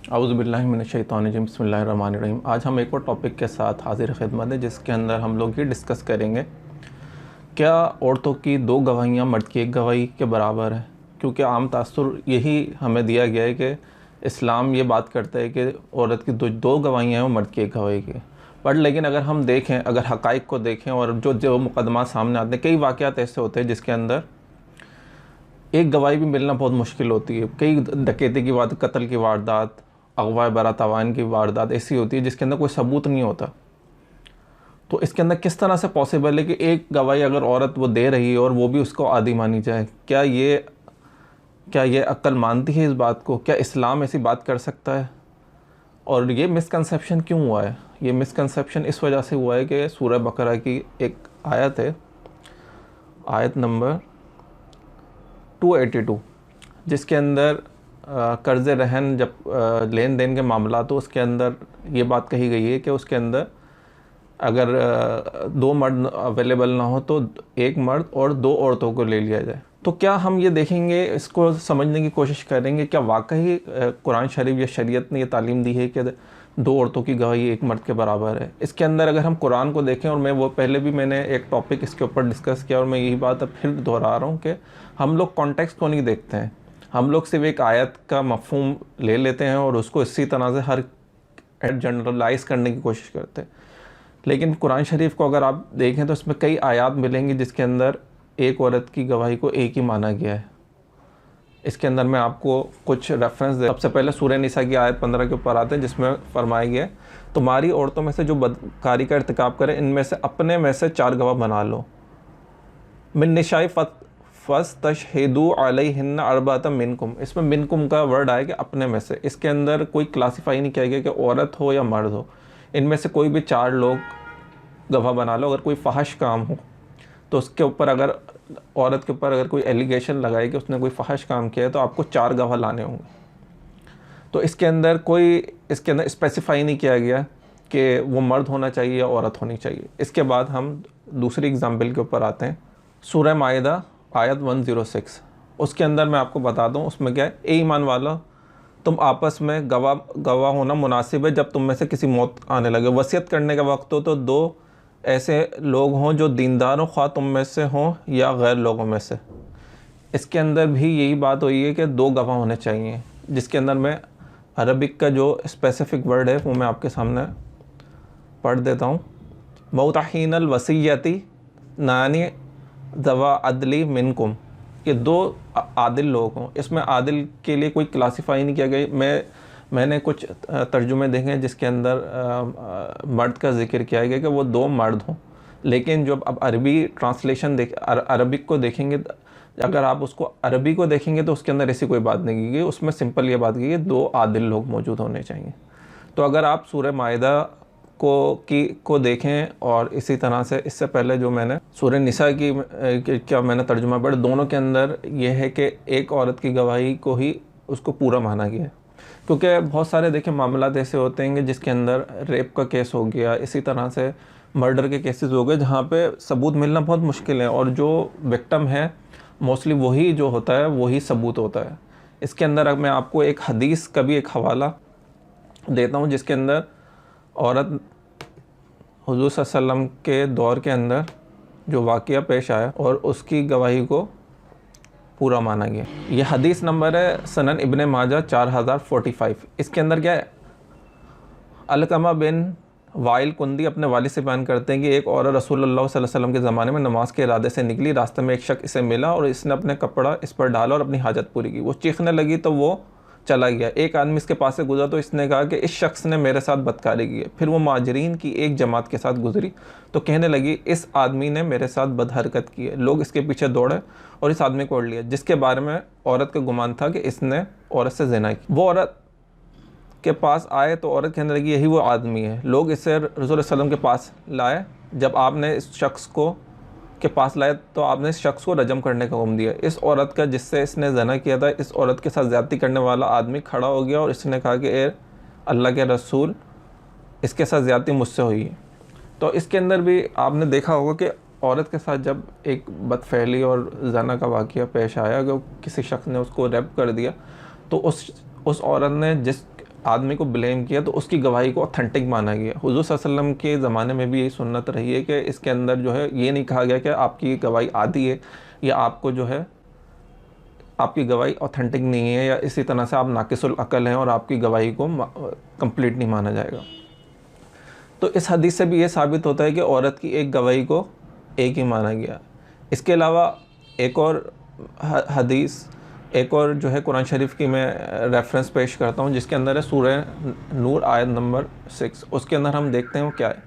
औज़ुबिल्लाहिमिनश्शैतानिर्रजीम बिस्मिल्लाहिर्रहमानिर्रहीम। आज हम एक और टॉपिक के साथ हाजिर खिदमत है, जिसके अंदर हम लोग ये डिस्कस करेंगे क्या औरतों की दो गवाहियाँ मर्द की एक गवाही के बराबर है। क्योंकि आम तासुर यही हमें दिया गया है कि इस्लाम ये बात करता है कि औरत की दो गवाहियाँ हैं और मर्द की एक गवाही की। बट लेकिन अगर हम देखें, अगर हक़ाइक़ को देखें और जो जो मुक़दमात सामने आते हैं, कई वाक़यात ऐसे होते हैं जिसके अंदर एक गवाही भी मिलना बहुत मुश्किल होती है। कई डकैती की वारदात, कत्ल की वारदात, अगवा बारात अवान की वारदात ऐसी होती है जिसके अंदर कोई सबूत नहीं होता। तो इसके अंदर किस तरह से पॉसिबल है कि एक गवाही अगर औरत वो दे रही है और वो भी उसको आदी मानी जाए? क्या ये अक्ल मानती है इस बात को? क्या इस्लाम ऐसी बात कर सकता है? और ये मिसकंसेप्शन क्यों हुआ है? ये मिसकंसेप्शन इस वजह से हुआ है कि सूरह बकरा की एक आयत है, आयत नंबर 282, जिसके अंदर कर्ज़ रहन जब लेन देन के मामला, तो उसके अंदर ये बात कही गई है कि उसके अंदर अगर दो मर्द अवेलेबल ना हो तो एक मर्द और दो औरतों को ले लिया जाए। तो क्या हम ये देखेंगे, इसको समझने की कोशिश करेंगे क्या वाकई कुरान शरीफ या शरीयत ने ये तालीम दी है कि दो औरतों की गवाही एक मर्द के बराबर है? इसके अंदर अगर हम कुरान को देखें, और मैं वो पहले भी मैंने एक टॉपिक इसके ऊपर डिस्कस किया और मैं यही बात अब फिर दोहरा रहा हूँ कि हम लोग कॉन्टेक्स्ट को नहीं देखते हैं। हम लोग सिर्फ एक आयत का मफ़हूम ले लेते हैं और उसको इसी तरह से हर जनरलाइज करने की कोशिश करते हैं। लेकिन कुरान शरीफ को अगर आप देखें तो इसमें कई आयत मिलेंगी जिसके अंदर एक औरत की गवाही को एक ही माना गया है। इसके अंदर मैं आपको कुछ रेफरेंस दे। सबसे पहले सूरह निसा की आयत 15 के ऊपर आते हैं, जिसमें फरमाया गया है, तुम्हारी औरतों में से जो बदकारी का इर्तिकाब करे, इनमें से अपने में से 4 गवाह बना लो। मिन निशाई फस्तशहिदू अलैहिन्ना अर्बातम मिनकुम। इसमें मिनकुम का वर्ड आया कि अपने में से। इसके अंदर कोई क्लासीफाई नहीं किया गया कि औरत हो या मर्द हो। इनमें से कोई भी 4 लोग गवाह बना लो। अगर कोई फहश काम हो तो उसके ऊपर, अगर औरत के ऊपर अगर कोई एलिगेशन लगाए कि उसने कोई फहश काम किया है, तो आपको 4 गवाह लाने होंगे। तो इसके अंदर स्पेसिफाई नहीं किया गया कि वो मर्द होना चाहिए या औरत होनी चाहिए। इसके बाद हम दूसरी एग्जाम्पल के ऊपर आते हैं, सूरह माइदा आयत 106। उसके अंदर मैं आपको बता दूं, उसमें क्या है, ए ईमान वाला, तुम आपस में गवाह होना मुनासिब है जब तुम में से किसी मौत आने लगे। वसीयत करने का वक्त हो तो 2 ऐसे लोग हों जो दीनदार हों, ख्वाह तुम में से हों या गैर लोगों में से। इसके अंदर भी यही बात हुई है कि 2 गवाह होने चाहिए, जिसके अंदर मैं अरबिक का जो स्पेसिफ़िक वर्ड है वो मैं आपके सामने पढ़ देता हूँ। मौतहीनल वसीयती नानी दवा अदली मिनकुम, कि 2 आदिल लोग हों। इसमें आदिल के लिए कोई क्लासीफाई नहीं किया गया। मैंने कुछ तर्जुमे देखे हैं जिसके अंदर मर्द का जिक्र किया गया कि वो 2 मर्द हों। लेकिन जब अब अरबी ट्रांसलेशन अरबिक को देखेंगे, अगर आप उसको अरबी को देखेंगे तो उसके अंदर ऐसी कोई बात नहीं की गई। उसमें सिंपल ये बात की गई 2 आदिल लोग मौजूद होने चाहिए। तो अगर आप सूरह माइदा को देखें, और इसी तरह से इससे पहले जो मैंने सूरह निसा की क्या मैंने तर्जुमा पढ़ा, दोनों के अंदर ये है कि एक औरत की गवाही को ही उसको पूरा माना गया है। क्योंकि बहुत सारे देखें मामला ऐसे होते हैं जिसके अंदर रेप का केस हो गया, इसी तरह से मर्डर के केसेस हो गए, जहाँ पे सबूत मिलना बहुत मुश्किल है, और जो विक्टिम है मोस्टली वही जो होता है वही सबूत होता है। इसके अंदर मैं आपको एक हदीस का भी एक हवाला देता हूँ, जिसके अंदर औरत हुज़ूर सल्लल्लाहु अलैहि वसल्लम के दौर के अंदर जो वाक़या पेश आया और उसकी गवाही को पूरा माना गया। ये हदीस नंबर है सनन इब्ने माजा 4045। इसके अंदर क्या है, अलकमा बिन वाइल कुंदी अपने वालिद से बयान करते हैं कि एक औरत रसूलुल्लाह सल्लल्लाहु अलैहि वसल्लम के ज़माने में नमाज के इरादे से निकली। रास्ते में एक शख्स इसे मिला और इसने अपने कपड़ा इस पर डाला और अपनी हाजत पूरी की। वो चीखने लगी तो वो चला गया। एक आदमी इसके पास से गुजरा तो इसने कहा कि इस शख्स ने मेरे साथ बदकारी की है। फिर वो मुहाजिरीन की एक जमात के साथ गुजरी तो कहने लगी, इस आदमी ने मेरे साथ बदहरकत की है। लोग इसके पीछे दौड़े और इस आदमी को ओढ़ लिया, जिसके बारे में औरत का गुमान था कि इसने औरत से ज़िना की। वो औरत के पास आए तो औरत कहने लगी, यही वो आदमी है। लोग इसे रसूल सल्लल्लाहु अलैहि वसल्लम के पास लाए। जब आपने इस शख्स को के पास लाए तो आपने इस शख्स को रजम करने का हुक्म दिया। इस औरत का जिससे इसने ज़ना किया था, इस औरत के साथ ज़्यादती करने वाला आदमी खड़ा हो गया और इसने कहा कि ए अल्लाह के रसूल, इसके साथ ज़्यादती मुझसे हुई है। तो इसके अंदर भी आपने देखा होगा कि औरत के साथ जब एक बदफहली और ज़ना का वाक़या पेश आया कि किसी शख्स ने उसको रेप कर दिया, तो उस औरत ने आदमी को ब्लेम किया तो उसकी गवाही को ऑथेंटिक माना गया। हुज़ूर सल्लल्लाहु अलैहि वसल्लम के ज़माने में भी यही सुन्नत रही है कि इसके अंदर जो है ये नहीं कहा गया कि आपकी गवाही आधी है या आपको जो है आपकी गवाही ऑथेंटिक नहीं है, या इसी तरह से आप नाकिसुल अकल हैं और आपकी गवाही को कंप्लीट नहीं माना जाएगा। तो इस हदीस से भी ये साबित होता है कि औरत की एक गवाही को एक ही माना गया। इसके अलावा एक और हदीस, एक और जो है कुरान शरीफ की मैं रेफरेंस पेश करता हूँ, जिसके अंदर है सूरह नूर आयत नंबर 6। उसके अंदर हम देखते हैं वो क्या है।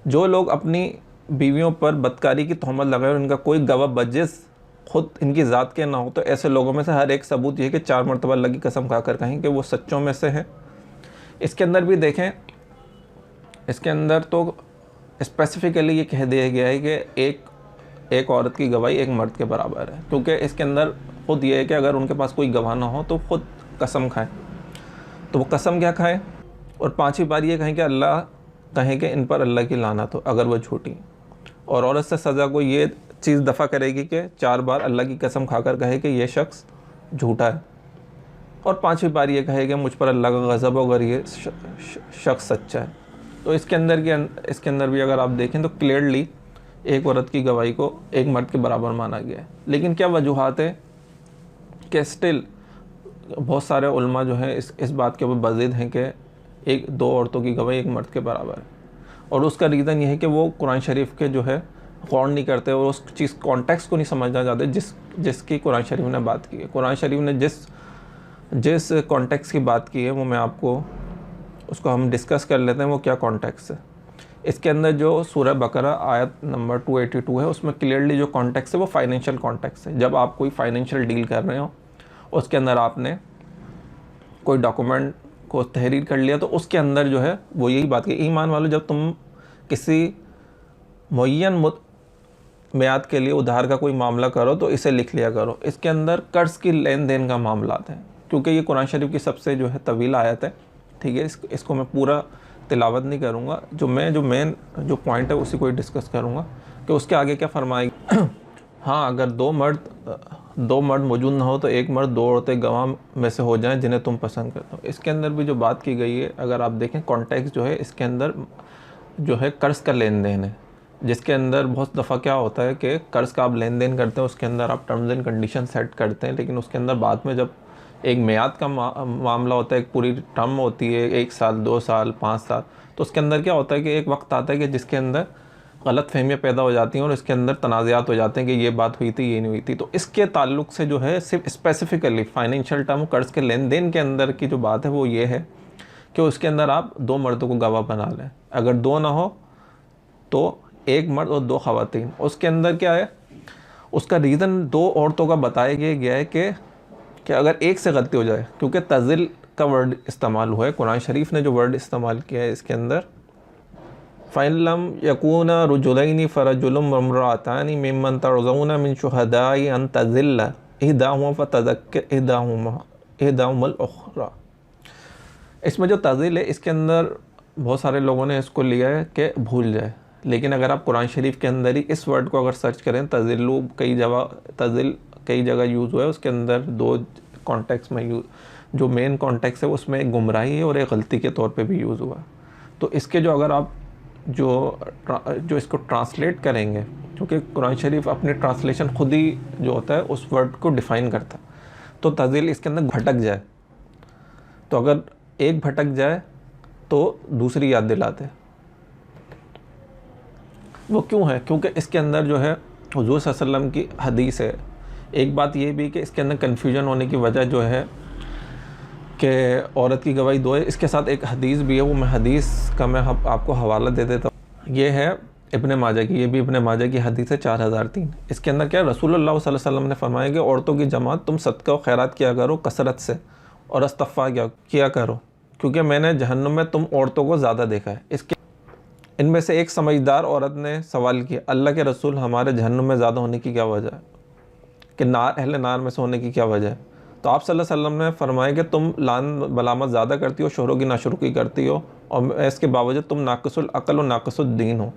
जो लोग अपनी बीवियों पर बदकारी की तहमत लगाए और इनका कोई गवाह बजिस खुद इनकी ज़ात के ना हो, तो ऐसे लोगों में से हर एक सबूत ये है कि 4 मरतबा अल्लाह की कसम खाकर कहें कि वो सच्चों में से हैं। इसके अंदर भी देखें, इसके अंदर तो स्पेसिफ़िकली ये कह दिया गया है कि एक औरत की गवाही एक मर्द के बराबर है, क्योंकि इसके अंदर ख़ुद ये है कि अगर उनके पास कोई गवाह ना हो तो ख़ुद कसम खाएं। तो वो कसम क्या खाएं, और 5वीं बार ये कहें कि अल्लाह, कहें कि इन पर अल्लाह की लानत हो अगर वो झूठी। और औरत से सज़ा को ये चीज़ दफ़ा करेगी कि 4 बार अल्लाह की कसम खाकर कहे कि ये शख्स झूठा है, और 5वीं बार ये कहे कि मुझ पर अल्लाह का गज़ब हो अगर ये शख्स सच्चा है। तो इसके अंदर भी अगर आप देखें तो क्लियरली एक औरत की गवाही को एक मर्द के बराबर माना गया है। लेकिन क्या वजूहात है कि स्टिल बहुत सारे उलमा जो हैं इस बात के ऊपर बज़िद हैं कि 2 औरतों की गवाही एक मर्द के बराबर है। और उसका रीज़न ये है कि वो कुरान शरीफ के जो है गौर नहीं करते और उस चीज़ कॉन्टेक्स्ट को नहीं समझना चाहते जिसकी कुरान शरीफ ने बात की है। कुरान शरीफ ने जिस कॉन्टेक्स्ट की बात की है वो मैं आपको उसको हम डिस्कस कर लेते हैं, वो क्या कॉन्टेक्स्ट है। इसके अंदर जो सूरह बकरा आयत नंबर 282 है, उसमें क्लियरली जो कॉन्टेक्स्ट है वो फाइनेंशियल कॉन्टेक्स्ट है। जब आप कोई फाइनेंशियल डील कर रहे हो, उसके अंदर आपने कोई डॉक्यूमेंट को तहरीर कर लिया, तो उसके अंदर जो है वो यही बात की, ईमान वालों जब तुम किसी मुअय्यन मियाद के लिए उधार का कोई मामला करो तो इसे लिख लिया करो। इसके अंदर कर्ज़ की लेन देन का मामला है, क्योंकि ये कुरान शरीफ की सबसे जो है तवील आयत है, ठीक है। इसको मैं पूरा तिलावत नहीं करूँगा, जो मेन जो पॉइंट है उसी को ही डिस्कस करूँगा कि उसके आगे क्या फरमाएगी। हाँ, अगर दो मर्द मौजूद ना हो तो एक मर्द 2 औरतें गवाह में से हो जाएं जिन्हें तुम पसंद करते हो। इसके अंदर भी जो बात की गई है, अगर आप देखें कॉन्टेक्स्ट जो है, इसके अंदर जो है कर्ज़ का लेन देन है, जिसके अंदर बहुत दफ़ा क्या होता है कि कर्ज़ का आप लेन देन करते हैं, उसके अंदर आप टर्म्स एंड कंडीशन सेट करते हैं, लेकिन उसके अंदर बाद में जब एक मियाद का मामला होता है, एक पूरी टर्म होती है, 1 साल 2 साल 5 साल, तो उसके अंदर क्या होता है कि एक वक्त आता है कि जिसके अंदर गलत फहमियाँ पैदा हो जाती हैं और इसके अंदर तनाज़ात हो जाते हैं कि ये बात हुई थी, ये नहीं हुई थी। तो इसके ताल्लुक से जो है सिर्फ स्पेसिफ़िकली फ़ाइनेंशियल टर्म कर्ज़ के लेन देन के अंदर की जो बात है वो ये है कि उसके अंदर आप 2 मर्दों को गवाह बना लें। अगर 2 ना हो तो 1 मर्द और 2 ख़वातीन। उसके अंदर क्या है, उसका रीज़न 2 औरतों का बताया गया है कि अगर एक से गलती हो जाए, क्योंकि तज़िल का वर्ड इस्तेमाल हुआ है, कुरान शरीफ ने जो वर्ड इस्तेमाल किया है इसके अंदर, फ़इल्लम यकूना रुजुलैनि फ़रजुलुम वम्रअतानि मिम्मन तर्ज़ौना मिन शुहदाइ अन तज़िल्ला इहदाहुमा फ़तज़क्किर इहदाहुमुल उख़रा। इसमें जो तज़िल है, इसके अंदर बहुत सारे लोगों ने इसको लिया है कि भूल जाए, लेकिन अगर आप कुरान शरीफ के अंदर ही इस वर्ड को अगर सर्च करें, तज़िल कई जगह यूज़ हुआ है। उसके अंदर 2 कॉन्टेक्स्ट में जो मेन कॉन्टेक्स्ट है उसमें एक गुमराही है और एक गलती के तौर पे भी यूज़ हुआ। तो इसके जो अगर आप जो इसको ट्रांसलेट करेंगे, क्योंकि कुरान शरीफ अपनी ट्रांसलेशन खुद ही जो होता है उस वर्ड को डिफ़ाइन करता है, तो तज़िल इसके अंदर भटक जाए, तो अगर एक भटक जाए तो दूसरी याद दिलाते। वो क्यों है? क्योंकि इसके अंदर जो है हुज़ूर सल्लल्लाहु अलैहि वसल्लम की हदीस है। एक बात ये भी कि इसके अंदर कन्फ्यूजन होने की वजह जो है कि औरत की गवाही 2 है, इसके साथ एक हदीस भी है, वो मैं हदीस का मैं आपको हवाला दे देता हूँ। ये है इब्ने माजा की, ये भी इब्ने माजा की हदीस है 4003। इसके अंदर क्या, रसूलुल्लाह सल्लल्लाहु अलैहि वसल्लम ने फरमाया कि औरतों की जमात तुम सदका और खैरात किया करो कसरत से और इस्तग़फ़ार किया करो, क्योंकि मैंने जहन्नुम में तुम औरतों को ज़्यादा देखा है। इसके इनमें से एक समझदार औरत ने सवाल किया, अल्लाह के रसूल, हमारे जहन्नुम में ज़्यादा होने की क्या वजह है, कि अहले नार में से होने की क्या वजह है? तो आप सल्लल्लाहु अलैहि वसल्लम ने फरमाया कि तुम लान बलामत ज़्यादा करती हो, शोहरों की नाशुरुकी करती हो, और इसके बावजूद तुम नाक़िसुल अक़ल और नाक़िसुद दीन हो।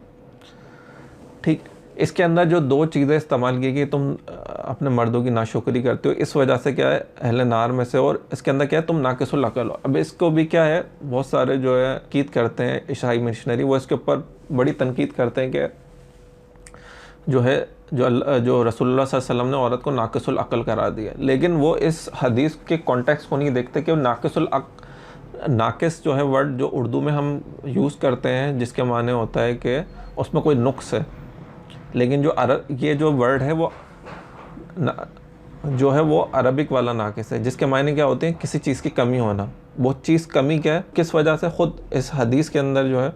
ठीक, इसके अंदर जो दो चीज़ें इस्तेमाल की कि तुम अपने मर्दों की नाशुक्री करते हो, इस वजह से क्या है अहले नार में से, और इसके अंदर क्या है तुम नाकिसुल अकल हो। अब इसको भी क्या है बहुत सारे जो है तनकीद करते हैं ईसाई मिशनरी, वो इसके ऊपर बड़ी तनकीद करते हैं कि जो है जो रसूलुल्लाह सल्लल्लाहु अलैहि वसल्लम ने औरत को नाकिसुल अकल करा दिया, लेकिन वो इस हदीस के कॉन्टेक्स्ट को नहीं देखते कि नाकिस जो है वर्ड जो उर्दू में हम यूज़ करते हैं जिसके माने होता है कि उसमें कोई नुक्स है, लेकिन ये जो वर्ड है जो है वो अरबिक वाला नाकिस है, जिसके मायने क्या होते हैं किसी चीज़ की कमी होना। वो चीज़ कमी क्या है, किस वजह से, ख़ुद इस हदीस के अंदर जो है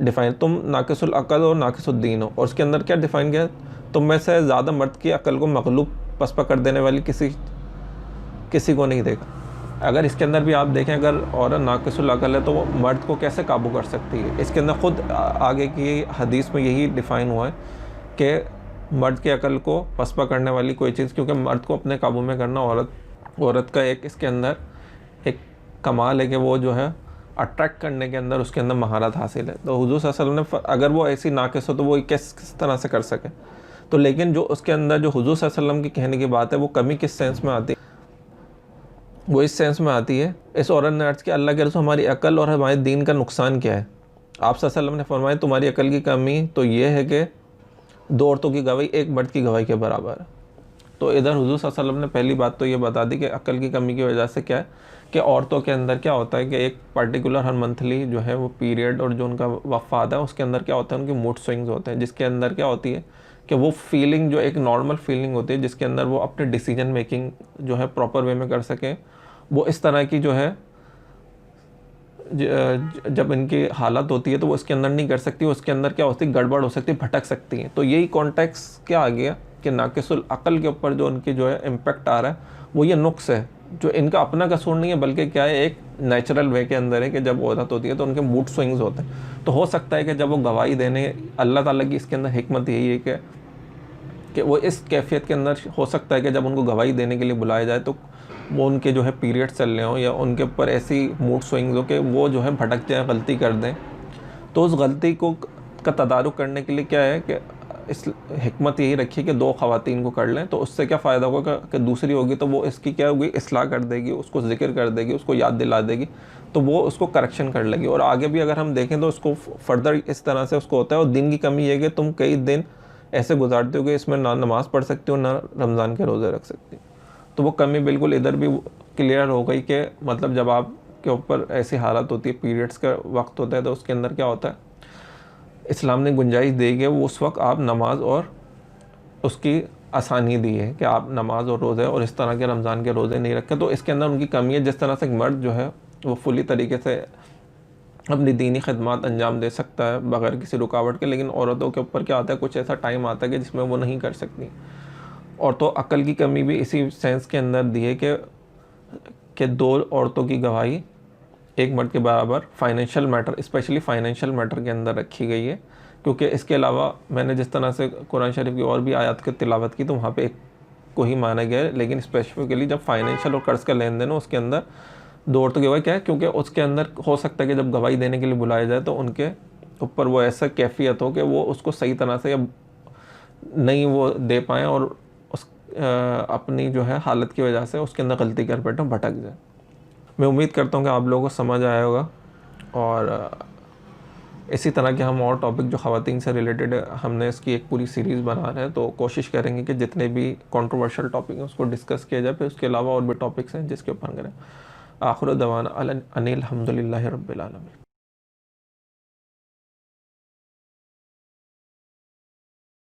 डिफ़ाइन, तुम नाकिसुल अक़ल हो नाकिसुद्दीन हो, और उसके अंदर क्या डिफ़ाइन किया है, तुम में से ज़्यादा मर्द की अकल को मग़लूब पसपा कर देने वाली किसी को नहीं देखा। अगर इसके अंदर भी आप देखें, अगर औरत नाकिसुल अक़ल है तो वो मर्द को कैसे काबू कर सकती है। इसके अंदर ख़ुद आगे की हदीस में यही डिफ़ाइन हुआ है कि मर्द की अकल को पसपा करने वाली कोई चीज़, क्योंकि मर्द को अपने काबू में करना औरत का एक इसके अंदर एक कमाल है कि वो जो है अट्रैक्ट करने के अंदर उसके अंदर महारत हासिल है। तो हुज़ूर सल्लल्लाहु अलैहि वसल्लम ने अगर वो ऐसी नाकिस हो तो वो किस तरह से कर सके। तो लेकिन जो उसके अंदर जो हुज़ूर सल्लल्लाहु अलैहि वसल्लम की कहने की बात है, वो कमी किस सेंस में आती है, वो इस सेंस में आती है, इस औरत ने अर्ज़ किया अल्लाह के रसूल हमारी अकल और हमारे दीन का नुकसान क्या है। आप सल्लल्लाहु अलैहि वसल्लम ने फरमाया तुम्हारी अकल की कमी तो ये है कि 2 औरतों की गवाही एक मर्द की गवाही के बराबर है। तो इधर हुज़ूर सल्लल्लाहु अलैहि वसल्लम ने पहली बात तो ये बता दी कि अकल की कमी की वजह से क्या है कि औरतों के अंदर क्या होता है कि एक पर्टिकुलर हर मंथली जो है वो पीरियड और जो उनका वफ़ात है उसके अंदर क्या होता है, उनके मूड स्विंग्स होते हैं, जिसके अंदर क्या होती है कि वो फीलिंग जो एक नॉर्मल फीलिंग होती है जिसके अंदर वो अपने डिसीजन मेकिंग जो है प्रॉपर वे में कर सकें, वो इस तरह की जो है जब इनकी हालत होती है तो वो इसके अंदर नहीं कर सकती, उसके अंदर क्या होती है गड़बड़ हो सकती है, भटक सकती हैं। तो यही कॉन्टेक्स्ट क्या आ गया कि नाकिसुल अक़ल के ऊपर जो उनकी जो है इम्पेक्ट आ रहा है वो ये नुक्स है, जो इनका अपना कसूर नहीं है बल्कि क्या है एक नेचुरल वे के अंदर है कि जब औरत होती है तो उनके मूड स्विंग्स होते हैं। तो हो सकता है कि जब वो गवाही देने, अल्लाह ताला की इसके अंदर हिकमत यही है कि वो इस कैफियत के अंदर हो सकता है कि जब उनको गवाही देने के लिए बुलाया जाए तो वो उनके जो है पीरियड चल रहे हों या उनके ऊपर ऐसी मूड स्विंग्स हो कि वो जो है भटक जाए, गलती कर दें। तो उस गलती का तदारुक करने के लिए क्या है कि इस हिकमत यही रखी कि 2 ख़वातीन को कर लें, तो उससे क्या फ़ायदा होगा कि दूसरी होगी तो वो इसकी क्या होगी इस्लाह कर देगी, उसको ज़िक्र कर देगी, उसको याद दिला देगी, तो वो उसको करेक्शन कर लेगी। और आगे भी अगर हम देखें तो उसको फर्दर इस तरह से उसको होता है। और दिन की कमी ये है कि तुम कई दिन ऐसे गुजारते हो कि इसमें ना नमाज़ पढ़ सकती हो ना रमज़ान के रोज़े रख सकती हो। तो वो कमी बिल्कुल इधर भी क्लियर हो गई कि मतलब जब आपके ऊपर ऐसी हालत होती है, पीरियड्स का वक्त होता है, तो उसके अंदर क्या होता है इस्लाम ने गुंजाइश दी है वो उस वक्त आप नमाज और उसकी आसानी दी है कि आप नमाज और रोज़े और इस तरह के रमज़ान के रोज़े नहीं रखें। तो इसके अंदर उनकी कमी है। जिस तरह से मर्द जो है वो फुली तरीके से अपनी दीनी खदमात अंजाम दे सकता है बग़ैर किसी रुकावट के, लेकिन औरतों के ऊपर क्या आता है, कुछ ऐसा टाइम आता है कि जिसमें वो नहीं कर सकती। और तो अक़ल की कमी भी इसी सेंस के अंदर दी है कि 2 औरतों की गवाही एक मर्द के बराबर financial matter, specially financial matter के अंदर रखी गई है। क्योंकि इसके अलावा मैंने जिस तरह से कुरान शरीफ की और भी आयत की तिलावत की तो वहाँ पे एक को ही माना गया है, लेकिन स्पेसिफिकली जब फाइनेंशियल और कर्ज का लेन देन हो उसके अंदर 2 औरतों की गवाही क्या है, क्योंकि उसके अंदर हो सकता है कि जब गवाही देने के लिए बुलाया जाए तो उनके ऊपर वो ऐसा कैफियत हो कि वो उसको सही तरह से नहीं वो दे पाएँ और अपनी जो है हालत की वजह से उसके अंदर गलती कर बैठे, भटक जाए। मैं उम्मीद करता हूँ कि आप लोगों को समझ आया होगा। और इसी तरह के हम और टॉपिक जो ख़वातीन से रिलेटेड है, हमने इसकी एक पूरी सीरीज़ बना रहे हैं, तो कोशिश करेंगे कि जितने भी कंट्रोवर्शियल टॉपिक हैं उसको डिस्कस किया जाए। फिर उसके अलावा और भी टॉपिक्स हैं जिसके ऊपर करें। आखिर दवाना अनिल हम्दुलिल्लाहि रब्बिल आलमीन।